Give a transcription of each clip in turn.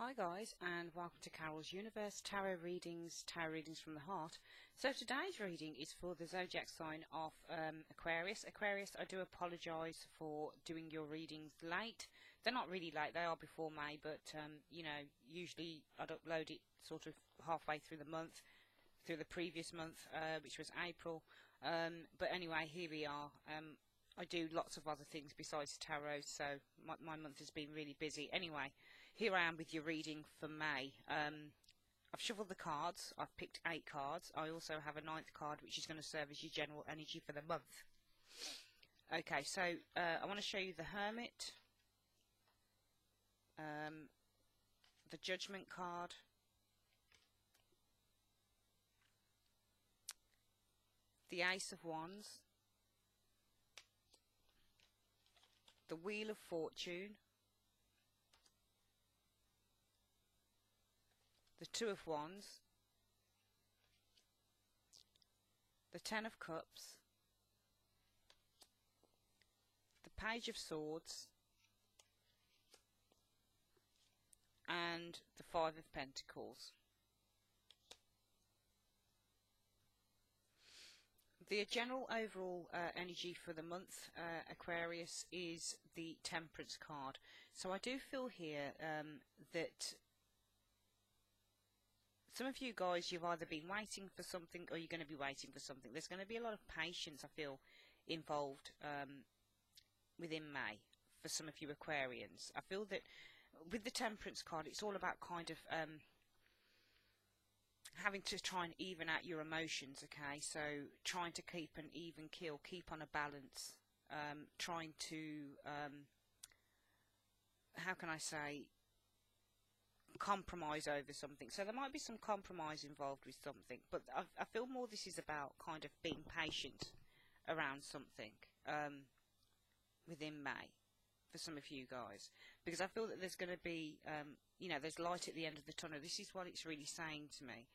Hi guys, and welcome to Carol's Universe Tarot Readings from the Heart. So today's reading is for the zodiac sign of Aquarius. Aquarius, I do apologise for doing your readings late. They're not really late, they are before May, but you know, usually I'd upload it sort of halfway through the month, through the previous month, which was April. But anyway, here we are. I do lots of other things besides tarot, so my month has been really busy. Anyway, here I am with your reading for May. I've shuffled the cards. I've picked 8 cards. I also have a 9th card, which is going to serve as your general energy for the month. Okay, so I want to show you the Hermit, the Judgment card, the Ace of Wands, the Wheel of Fortune, the Two of Wands, the Ten of Cups, the Page of Swords, and the Five of Pentacles. The general overall energy for the month, Aquarius, is the Temperance card. So I do feel here that some of you guys, you've either been waiting for something or you're going to be waiting for something. There's going to be a lot of patience, I feel, involved within May for some of you Aquarians. I feel that with the Temperance card, it's all about kind of having to try and even out your emotions, okay? So trying to keep an even keel, keep on a balance, trying to, how can I say, compromise over something. So there might be some compromise involved with something, but I feel more this is about kind of being patient around something within May for some of you guys, because I feel that there's going to be, you know, there's light at the end of the tunnel. This is what it's really saying to me.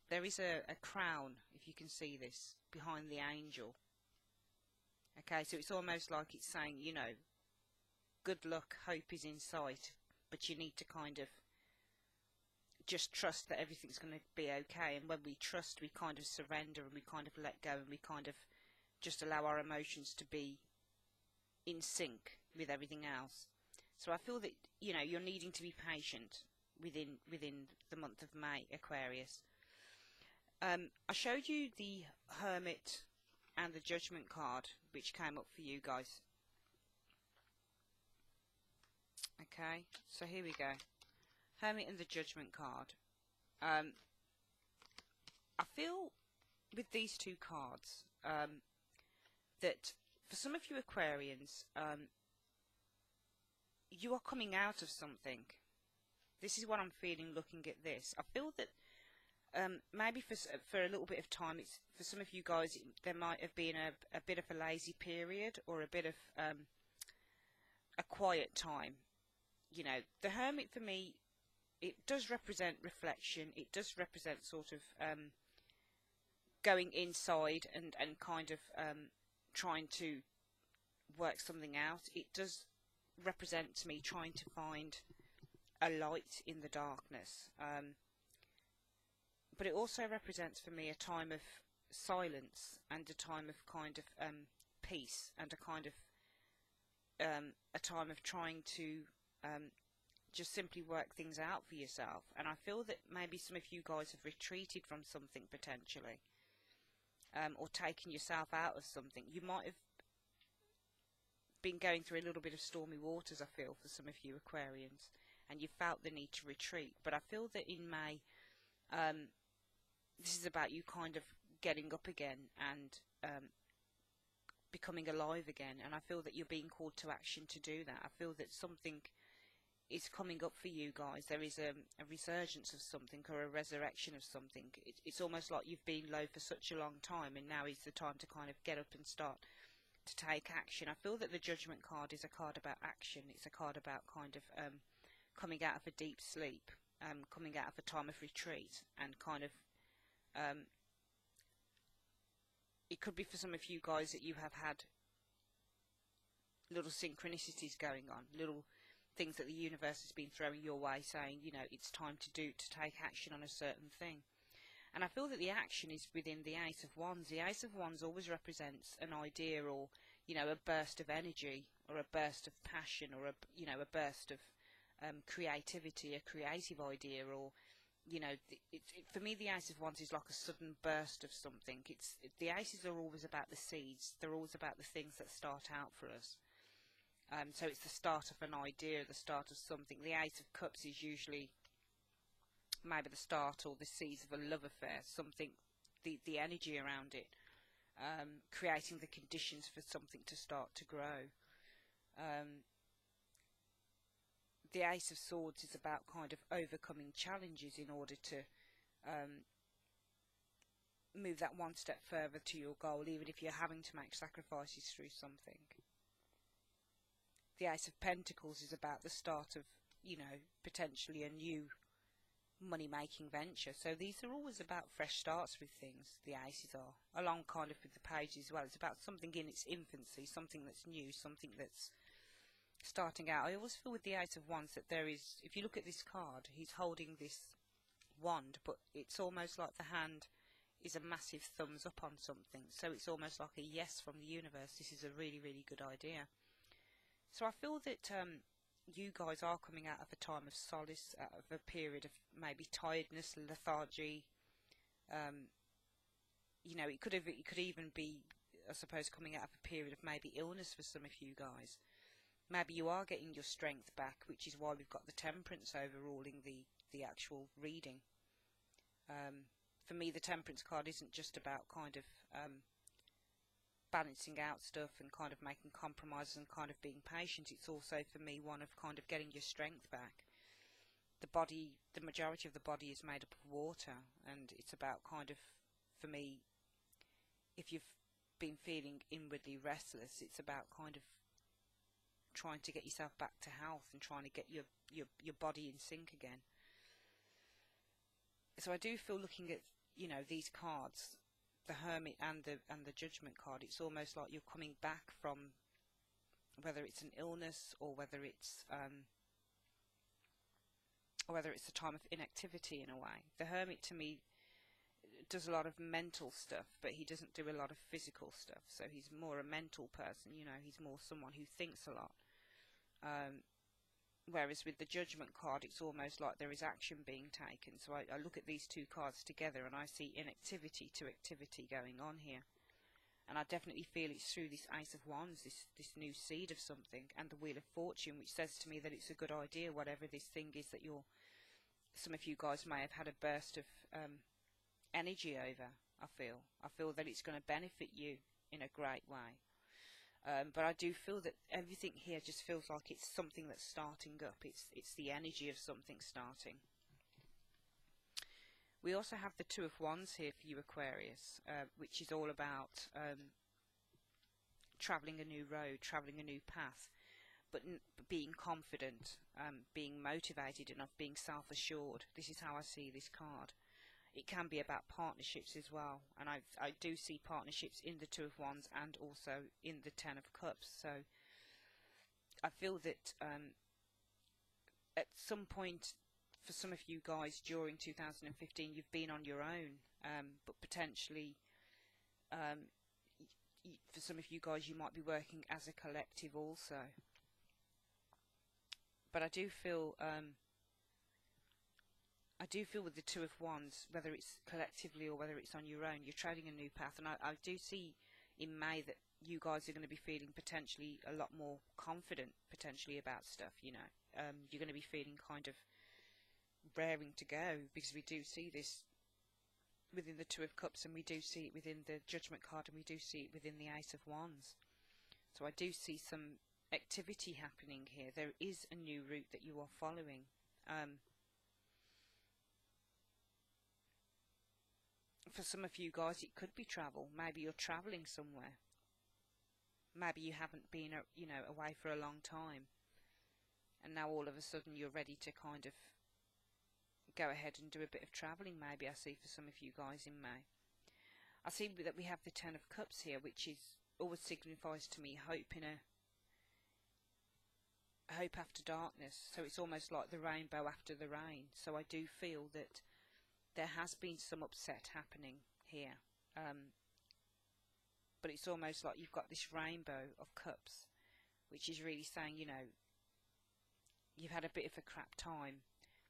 There is a crown, if you can see this, behind the angel. Okay, so it's almost like it's saying, you know, good luck, hope is in sight, but you need to kind of just trust that everything's going to be okay. And when we trust, we kind of surrender and we kind of let go and we kind of just allow our emotions to be in sync with everything else. So I feel that, you know, you're needing to be patient within the month of May, Aquarius. I showed you the Hermit and the Judgment card, which came up for you guys. Okay, so here we go. Hermit and the Judgment card. I feel with these two cards that for some of you Aquarians, you are coming out of something. This is what I'm feeling looking at this. I feel that maybe for a little bit of time, it's for some of you guys, there might have been a bit of a lazy period or a bit of a quiet time. You know, the Hermit for me, it does represent reflection. It does represent sort of going inside and kind of trying to work something out. It does represent to me trying to find a light in the darkness. But it also represents for me a time of silence and a time of kind of peace and a kind of a time of trying to just simply work things out for yourself. And I feel that maybe some of you guys have retreated from something potentially, or taken yourself out of something. You might have been going through a little bit of stormy waters, I feel, for some of you Aquarians, and you felt the need to retreat. But I feel that in May, this is about you kind of getting up again and becoming alive again. And I feel that you're being called to action to do that. I feel that something is coming up for you guys. There is a resurgence of something or a resurrection of something. It's almost like you've been low for such a long time, and now is the time to kind of get up and start to take action. I feel that the Judgment card is a card about action. It's a card about kind of coming out of a deep sleep, coming out of a time of retreat, and kind of it could be for some of you guys that you have had little synchronicities going on, little things that the universe has been throwing your way, saying, you know, it's time to take action on a certain thing. And I feel that the action is within the Ace of Wands. The Ace of Wands always represents an idea, or, you know, a burst of energy, or a burst of passion, or you know, a burst of creativity, a creative idea, or, you know, for me the Ace of Wands is like a sudden burst of something. The aces are always about the seeds. They're always about the things that start out for us. So it's the start of an idea, the start of something. The Ace of Cups is usually maybe the start or the seeds of a love affair, something, the energy around it, creating the conditions for something to start to grow. The Ace of Swords is about kind of overcoming challenges in order to move that one step further to your goal, even if you're having to make sacrifices through something. The Ace of Pentacles is about the start of, you know, potentially a new money-making venture. So these are always about fresh starts with things, the aces are, along kind of with the pages as well. It's about something in its infancy, something that's new, something that's starting out. I always feel with the Ace of Wands that there is, if you look at this card, he's holding this wand, but it's almost like the hand is a massive thumbs up on something. So it's almost like a yes from the universe. This is a really, really good idea. So I feel that you guys are coming out of a time of solace, out of a period of maybe tiredness, lethargy. You know, it could even be, I suppose, coming out of a period of maybe illness for some of you guys. Maybe you are getting your strength back, which is why we've got the Temperance overruling the actual reading. For me, the Temperance card isn't just about kind of balancing out stuff and kind of making compromises and kind of being patient. It's also for me one of kind of getting your strength back. The body, the majority of the body is made up of water, and it's about kind of, for me, if you've been feeling inwardly restless, it's about kind of trying to get yourself back to health and trying to get your body in sync again. So I do feel, looking at, you know, these cards, the Hermit and the Judgment card, it's almost like you're coming back from, whether it's an illness or whether it's a time of inactivity in a way. The Hermit to me does a lot of mental stuff, but he doesn't do a lot of physical stuff. So he's more a mental person, you know, he's more someone who thinks a lot. Whereas with the Judgment card, it's almost like there is action being taken. So I look at these two cards together and I see inactivity to activity going on here. And I definitely feel it's through this Ace of Wands, this new seed of something, and the Wheel of Fortune, which says to me that it's a good idea, whatever this thing is that some of you guys may have had a burst of energy over. I feel that it's going to benefit you in a great way. But I do feel that everything here just feels like it's something that's starting up. It's the energy of something starting. We also have the Two of Wands here for you, Aquarius, which is all about travelling a new road, travelling a new path, but being confident, being motivated enough, being self-assured. This is how I see this card. It can be about partnerships as well, and I do see partnerships in the Two of Wands and also in the Ten of Cups. So I feel that at some point, for some of you guys during 2015, you've been on your own, but potentially for some of you guys you might be working as a collective also. But I do feel with the Two of Wands, whether it's collectively or whether it's on your own, you're treading a new path. And I do see in May that you guys are going to be feeling potentially a lot more confident, potentially, about stuff, you know. You're going to be feeling kind of raring to go, because we do see this within the Two of Cups, and we do see it within the Judgment card, and we do see it within the Ace of Wands. So I do see some activity happening here. There is a new route that you are following. For some of you guys, it could be travel. Maybe you're travelling somewhere. Maybe you haven't been, you know, away for a long time, and now all of a sudden you're ready to kind of go ahead and do a bit of travelling. Maybe I see for some of you guys in May. I see that we have the Ten of Cups here, which is always signifies to me hope hope after darkness. So it's almost like the rainbow after the rain. So I do feel that there has been some upset happening here. But it's almost like you've got this rainbow of cups, which is really saying, you know, you've had a bit of a crap time,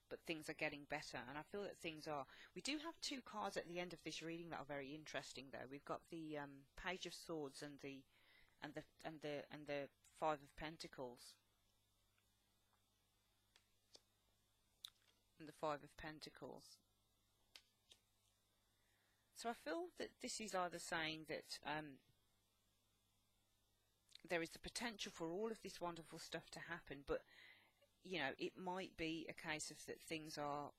but things are getting better. And I feel that things are. We do have two cards at the end of this reading that are very interesting, though. We've got the Page of Swords and the Five of Pentacles. And the Five of Pentacles. So I feel that this is either saying that there is the potential for all of this wonderful stuff to happen, but you know, it might be a case of that things are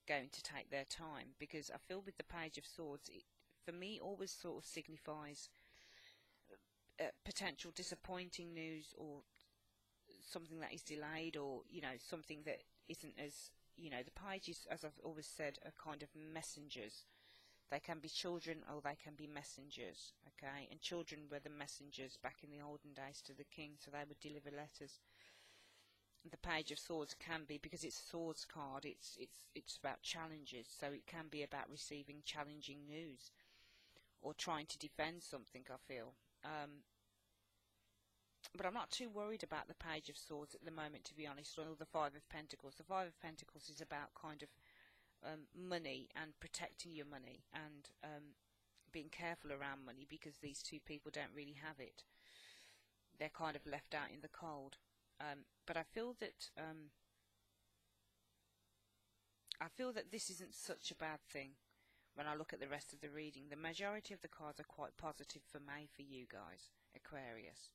going to take their time, because I feel with the Page of Swords, it, for me, always sort of signifies potential disappointing news, or something that is delayed, or you know, something that isn't as, you know, the pages, as I've always said, are kind of messengers. They can be children or they can be messengers, okay? And children were the messengers back in the olden days to the king, so they would deliver letters. The Page of Swords can be, because it's a swords card, it's about challenges, so it can be about receiving challenging news or trying to defend something, I feel. But I'm not too worried about the Page of Swords at the moment, to be honest, or the Five of Pentacles. The Five of Pentacles is about kind of money and protecting your money, and being careful around money, because these two people don't really have it. They're kind of left out in the cold. But I feel that this isn't such a bad thing when I look at the rest of the reading. The majority of the cards are quite positive for May for you guys, Aquarius.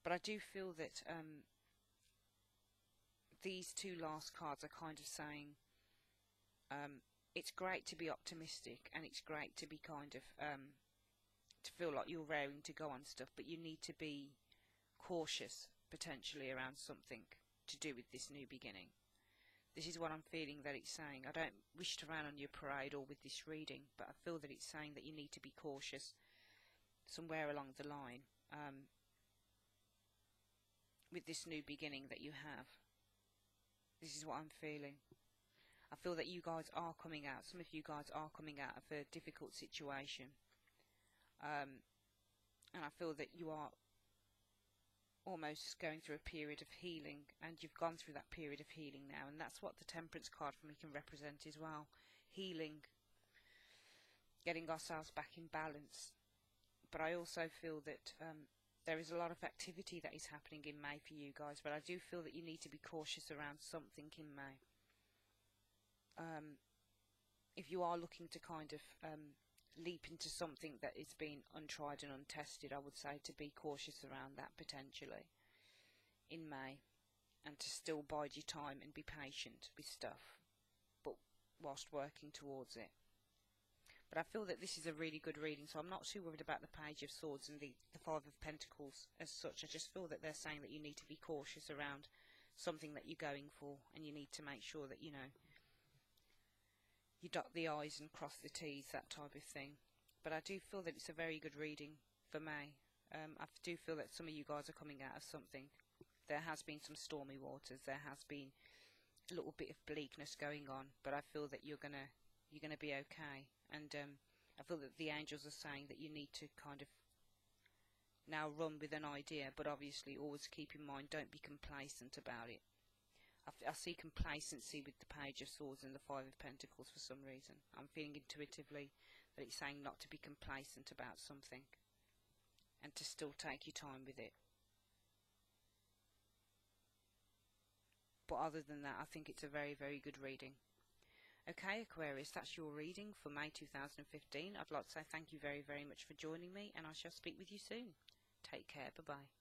But I do feel that these two last cards are kind of saying it's great to be optimistic, and it's great to be kind of to feel like you're raring to go on stuff, but you need to be cautious potentially around something to do with this new beginning. This is what I'm feeling that it's saying. I don't wish to rain on your parade or with this reading, but I feel that it's saying that you need to be cautious somewhere along the line with this new beginning that you have. This is what I'm feeling. I feel that you guys are coming out, some of you guys are coming out of a difficult situation. And I feel that you are almost going through a period of healing, and you've gone through that period of healing now, and that's what the Temperance card for me can represent as well. Healing, getting ourselves back in balance. But I also feel that there is a lot of activity that is happening in May for you guys, but I do feel that you need to be cautious around something in May. If you are looking to kind of leap into something that is being untried and untested, I would say to be cautious around that potentially in May, and to still bide your time and be patient with stuff, but whilst working towards it. But I feel that this is a really good reading, so I'm not too worried about the Page of Swords and the Five of Pentacles as such. I just feel that they're saying that you need to be cautious around something that you're going for, and you need to make sure that, you know, you dot the I's and cross the T's, that type of thing. But I do feel that it's a very good reading for May. I do feel that some of you guys are coming out of something. There has been some stormy waters. There has been a little bit of bleakness going on, but I feel that you're gonna be okay. And I feel that the angels are saying that you need to kind of now run with an idea, but obviously always keep in mind, don't be complacent about it. I see complacency with the Page of Swords and the Five of Pentacles for some reason. I'm feeling intuitively that it's saying not to be complacent about something, and to still take your time with it. But other than that, I think it's a very, very good reading. Okay, Aquarius, that's your reading for May 2015. I'd like to say thank you very, very much for joining me, and I shall speak with you soon. Take care. Bye-bye.